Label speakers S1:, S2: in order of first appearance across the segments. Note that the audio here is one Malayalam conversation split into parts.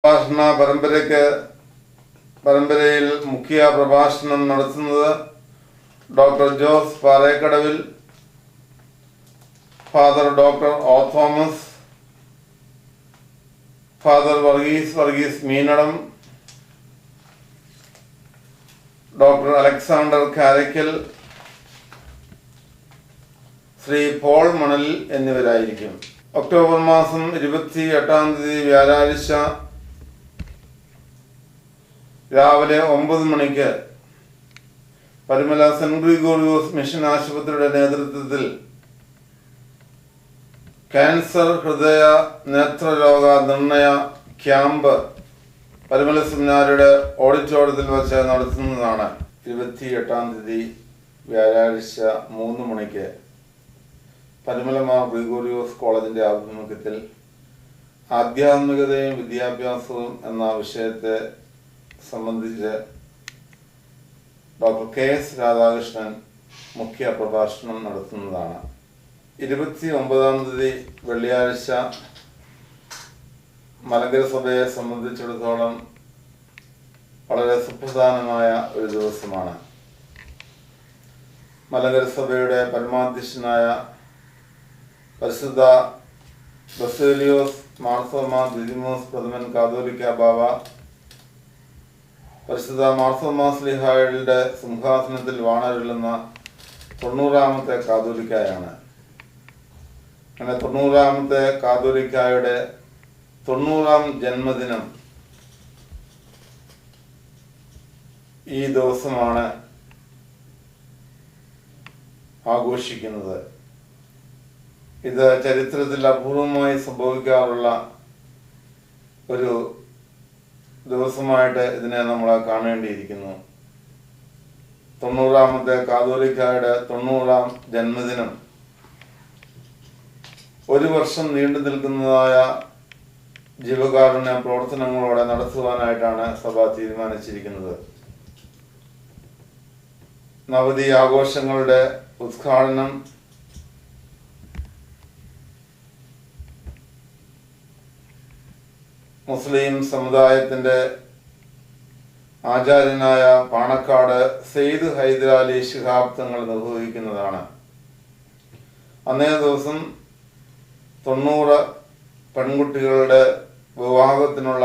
S1: പ്രഭാഷണ പരമ്പരയിൽ മുഖ്യ പ്രഭാഷണം നടത്തുന്നത് doctor Jose Parekkadavil, father doctor O Thomas, father Varghese Meenadom, doctor Alexander Karakkal, Shri Paul Manal എന്നിവരായിരിക്കും. ഒക്ടോബർ മാസം 28 വ്യാഴാഴ്ച രാവിലെ 9 മണിക്ക് പരുമല സെന്റ് ഗ്രിഗോറിയോസ് മിഷൻ ആശുപത്രിയുടെ നേതൃത്വത്തിൽ ക്യാൻസർ, ഹൃദയ, നേത്രരോഗ നിർണയ ക്യാമ്പ് പരുമല സെമിനാരിയുടെ ഓഡിറ്റോറിയത്തിൽ വെച്ച് നടത്തുന്നതാണ്. 28 വ്യാഴാഴ്ച 3 മണിക്ക് പരുമല മാർ ഗ്രിഗോറിയോസ് കോളേജിന്റെ ആഭിമുഖ്യത്തിൽ ആധ്യാത്മികതയും വിദ്യാഭ്യാസവും എന്ന വിഷയത്തെ സംബന്ധിച്ച് ഡോക്ടർ KS രാധാകൃഷ്ണൻ മുഖ്യ പ്രഭാഷണം നടത്തുന്നതാണ്. 29 വെള്ളിയാഴ്ച മലങ്കര സഭയെ സംബന്ധിച്ചിടത്തോളം വളരെ സുപ്രധാനമായ ഒരു ദിവസമാണ്. മലങ്കര സഭയുടെ പരമാധ്യക്ഷനായ പരിശുദ്ധ ബസേലിയോസ് മാർത്തോമാ ദിദിമോസ് പ്രഥമൻ കാതോലിക്ക ബാവ പരിശുദ്ധ മാർത്തോമാ ശ്ലീഹായുടെ സിംഹാസനത്തിൽ വാണരുളുന്ന 90ാമത്തെ കാതോലിക്കായാണ്. അങ്ങനെ 90ാമത്തെ കാതോലിക്കായുടെ 90ാം ജന്മദിനം ഈ ദിവസമാണ് ആഘോഷിക്കുന്നത്. ഇത് ചരിത്രത്തിൽ അപൂർവമായി സംഭവിക്കാറുള്ള ഒരു ദിവസമായിട്ട് ഇതിനെ നമ്മൾ കാണേണ്ടിയിരിക്കുന്നു. 90ാമത്തെ കാതോലിക്കായുടെ 90ാം ജന്മദിനം ഒരു വർഷം നീണ്ടു നിൽക്കുന്നതായ ജീവകാരുണ്യ പ്രവർത്തനങ്ങളോടെ നടത്തുവാനായിട്ടാണ് സഭ തീരുമാനിച്ചിരിക്കുന്നത്. നവതി ആഘോഷങ്ങളുടെ ഉദ്ഘാടനം മുസ്ലിം സമുദായത്തിന്റെ ആചാര്യനായ പാണക്കാട് സെയ്ദ് ഹൈദരാലി ശിഹാബ് തങ്ങൾ നിർവഹിക്കുന്നതാണ്. അന്നേ ദിവസം 90 പെൺകുട്ടികളുടെ വിവാഹത്തിനുള്ള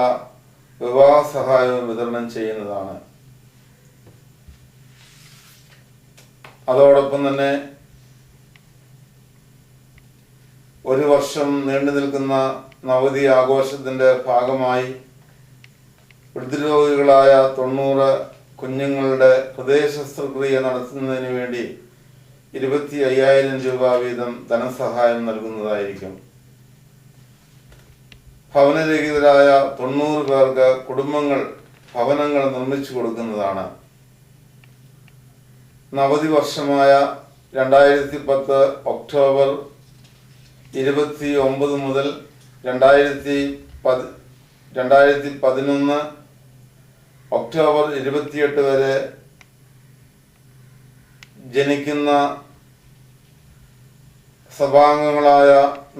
S1: വിവാഹ സഹായവും വിതരണം ചെയ്യുന്നതാണ്. അതോടൊപ്പം തന്നെ ഒരു വർഷം നീണ്ടു നിൽക്കുന്ന നവതി ആഘോഷത്തിന്റെ ഭാഗമായി ഹൃദ്രോഗികളായ 90 കുഞ്ഞുങ്ങളുടെ ഹൃദയ ശസ്ത്രക്രിയ നടത്തുന്നതിന് വേണ്ടി 25,000 രൂപ വീതം ധനസഹായം നൽകുന്നതായിരിക്കും. ഭവനരഹിതരായ 90 പേർക്ക് ഭവനങ്ങൾ നിർമ്മിച്ചു കൊടുക്കുന്നതാണ്. നവതി വർഷമായ 2010 ഒക്ടോബർ 29 മുതൽ 2011 ഒക്ടോബർ 28 വരെ ജനിക്കുന്ന സഭാംഗങ്ങളായ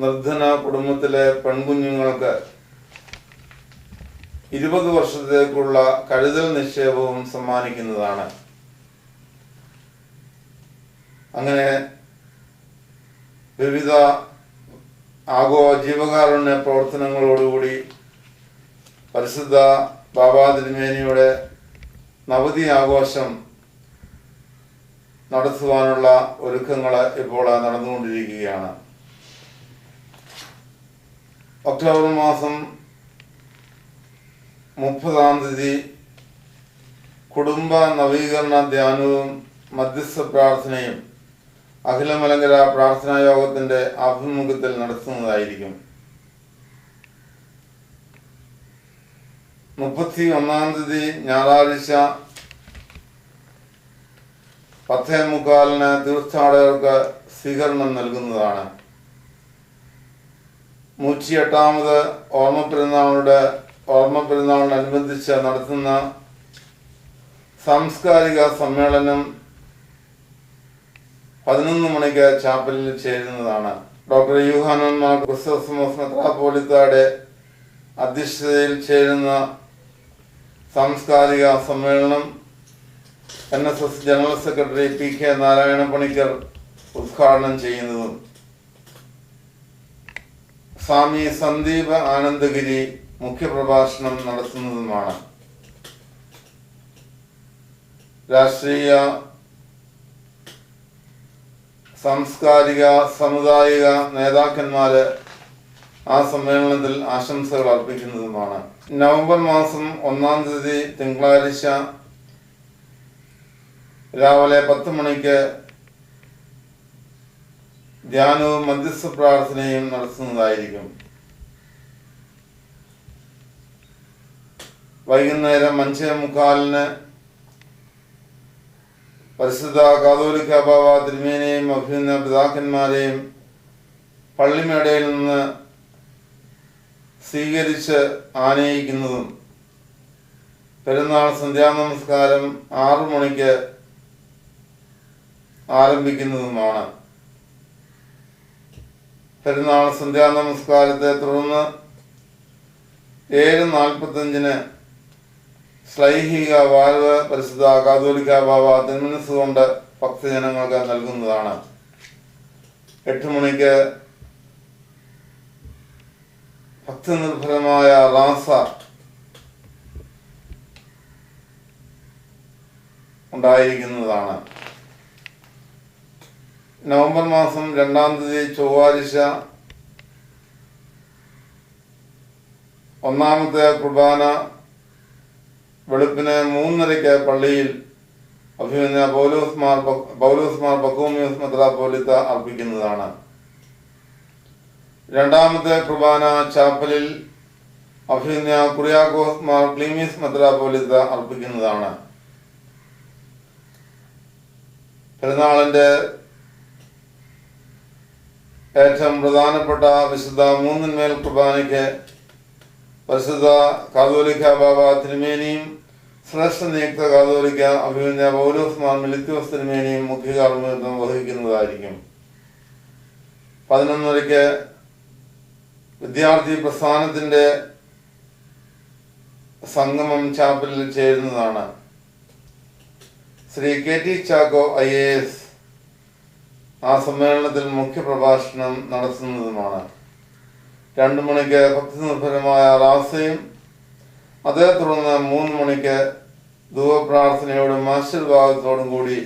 S1: നിർധന കുടുംബത്തിലെ പെൺകുഞ്ഞുങ്ങൾക്ക് 20 വർഷത്തേക്കുള്ള കരുതൽ നിക്ഷേപവും സമ്മാനിക്കുന്നതാണ്. അങ്ങനെ വിവിധ ജീവകാരുണ്യ പ്രവർത്തനങ്ങളോടുകൂടി പരിശുദ്ധ ബാബാ തിരുമേനിയുടെ നവതി ആഘോഷം നടത്തുവാനുള്ള ഒരുക്കങ്ങൾ ഇപ്പോൾ നടന്നുകൊണ്ടിരിക്കുകയാണ്. ഒക്ടോബർ മാസം 30 കുടുംബ നവീകരണ ധ്യാനവും മധ്യസ്ഥ പ്രാർത്ഥനയും അഖില മലങ്കര പ്രാർത്ഥനാ യോഗത്തിന്റെ ആഭിമുഖ്യത്തിൽ നടത്തുന്നതായിരിക്കും. 31 ഞായറാഴ്ച 10:45 തീർത്ഥാടകർക്ക് സ്വീകരണം നൽകുന്നതാണ്. 108ാമത് ഓർമ്മപ്പെരുന്നാളിനനുബന്ധിച്ച് നടത്തുന്ന സാംസ്കാരിക സമ്മേളനം 11 മണിക്ക് ചാപ്പലിൽ ചേരുന്നതാണ്. ഡോക്ടർ യൂഹാനൻ മാർ ക്രിസ്തോസ് മെത്രാപ്പോലീത്തയുടെ അധ്യക്ഷതയിൽ ചേരുന്ന സാംസ്കാരിക സമ്മേളനം NSS general secretary PK Narayana Panicker ഉദ്ഘാടനം ചെയ്യുന്നതും സ്വാമി സന്ദീപ് ആനന്ദഗിരി മുഖ്യപ്രഭാഷണം നടത്തുന്നതുമാണ്. രാഷ്ട്രീയ, സാംസ്കാരിക, സാമുദായിക നേതാക്കന്മാര് ആ സമ്മേളനത്തിൽ ആശംസകൾ അർപ്പിക്കുന്നതുമാണ്. നവംബർ മാസം 1-ാം തീയതി തിങ്കളാഴ്ച രാവിലെ 10 മണിക്ക് ധ്യാനവും മധ്യസ്ഥ പ്രാർത്ഥനയും നടത്തുന്നതായിരിക്കും. വൈകുന്നേരം 5:45 പരിശുദ്ധ കാതോലിക്ക ബാവ തിരുമേനിയെയും അഭിനന്ദ പിതാക്കന്മാരെയും പള്ളിമേടയിൽ നിന്ന് സ്വീകരിച്ച് ആനയിക്കുന്നതും പെരുന്നാൾ സന്ധ്യാനമസ്കാരം 6 മണിക്ക് ആരംഭിക്കുന്നതുമാണ്. പെരുന്നാൾ സന്ധ്യാനമസ്കാരത്തെ തുടർന്ന് 7:45 ശ്ലൈഹിക വാൽവ് പരിശുദ്ധ കാതോലിക്ക ബാവ തിരുമനസ്സുകൊണ്ട് ഭക്തജനങ്ങൾക്ക് നൽകുന്നതാണ്. 8 മണിക്ക് ഭക്തിനിർഭരമായ റാസ ഉണ്ടായിരിക്കുന്നതാണ്. നവംബർ മാസം 2-ാം തീയതി ചൊവ്വാഴ്ച 1-ാമത്തെ കുർബാന വെളുപ്പിന് 3:30 പള്ളിയിൽ അഭിമന്യ പൗലോസ് മാർ ബക്കോമിയോസ് മെത്രാപ്പോലീത്ത അർപ്പിക്കുന്നതാണ്. 2-ാമത്തെ കുർബാന ചാപ്പലിൽ അഭിമന്യ കുറിയാക്കോസ് മാർ ക്ലീമീസ് മെത്രാപ്പോലീത്ത അർപ്പിക്കുന്നതാണ്. പെരുന്നാളിന്റെ ഏറ്റവും പ്രധാനപ്പെട്ട വിശുദ്ധ മൂന്നിന്മേൽ കുർബാനയ്ക്ക് പരിശുദ്ധ കാതോലിക്ക ബാവ തിരുമേനിയും ശ്രേഷ്ഠ നിയുക്ത കാതോലിക്ക അഭിമന്യ പൗലോസ് മാർ മിലിത്യോസ് തിരുമേനിയും മുഖ്യ കാർമ്മികത്വം വഹിക്കുന്നതായിരിക്കും. 11:30 വിദ്യാർത്ഥി പ്രസ്ഥാനത്തിന്റെ സംഗമം ചാപ്പലിൽ ചേരുന്നതാണ്. ശ്രീ KT ചാക്കോ IAS ആ സമ്മേളനത്തിൽ മുഖ്യപ്രഭാഷണം നടത്തുന്നതുമാണ്. 2 മണിക്ക് ഭക്തിനിർഭരമായ റാസയും അതേ തുടർന്ന് 3 മണിക്ക് ധൂപപ്രാർത്ഥനയോടും ആശീർവാദത്തോടും കൂടി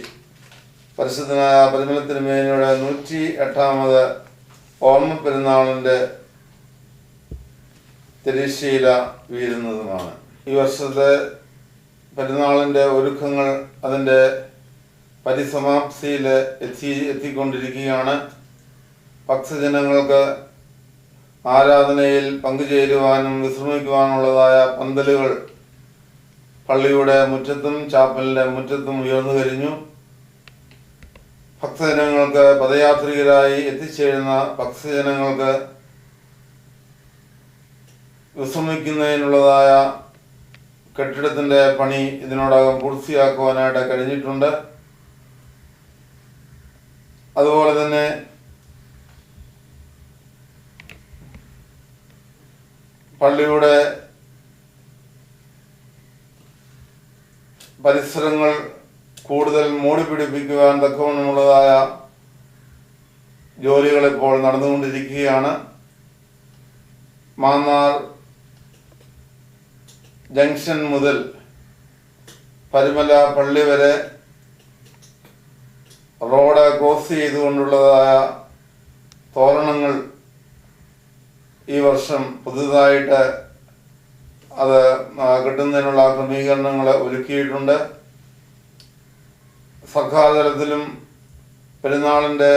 S1: പരിശുദ്ധനായ പരിമല തിരുമേനിയുടെ 108ാമത് ഓർമ്മ പെരുന്നാളിന്റെ തിരശ്ശീല വീഴുന്നതുമാണ്. ഈ വർഷത്തെ പെരുന്നാളിന്റെ ഒരുക്കങ്ങൾ അതിന്റെ പരിസമാപ്തിയിൽ എത്തിക്കൊണ്ടിരിക്കുകയാണ്. ഭക്തജനങ്ങൾക്ക് ആരാധനയിൽ പങ്കുചേരുവാനും വിശ്രമിക്കുവാനുള്ളതായ പന്തലുകൾ പള്ളിയുടെ മുറ്റത്തും ചാപ്പലിന്റെ മുറ്റത്തും ഉയർന്നു കഴിഞ്ഞു. ഭക്തജനങ്ങൾക്ക് പദയാത്രികരായി എത്തിച്ചേരുന്ന ഭക്തജനങ്ങൾക്ക് വിശ്രമിക്കുന്നതിനുള്ളതായ കെട്ടിടത്തിന്റെ പണി ഇതിനോടകം പൂർത്തിയാക്കുവാനായിട്ട് കഴിഞ്ഞിട്ടുണ്ട്. അതുപോലെ തന്നെ പള്ളിയുടെ പരിസരങ്ങൾ കൂടുതൽ മൂടി പിടിപ്പിക്കുവാൻ തക്കവണ്ണമുള്ളതായ ജോലികൾ ഇപ്പോൾ നടന്നുകൊണ്ടിരിക്കുകയാണ്. മാന്നാർ ജംഗ്ഷൻ മുതൽ പരിമല പള്ളി വരെ റോഡ് ക്രോസ് ചെയ്തുകൊണ്ടുള്ളതായ തോരണങ്ങൾ ഈ വർഷം പുതുതായിട്ട് അത് കിട്ടുന്നതിനുള്ള ക്രമീകരണങ്ങൾ ഒരുക്കിയിട്ടുണ്ട്. സർക്കാർ തലത്തിലും പെരുന്നാളിൻ്റെ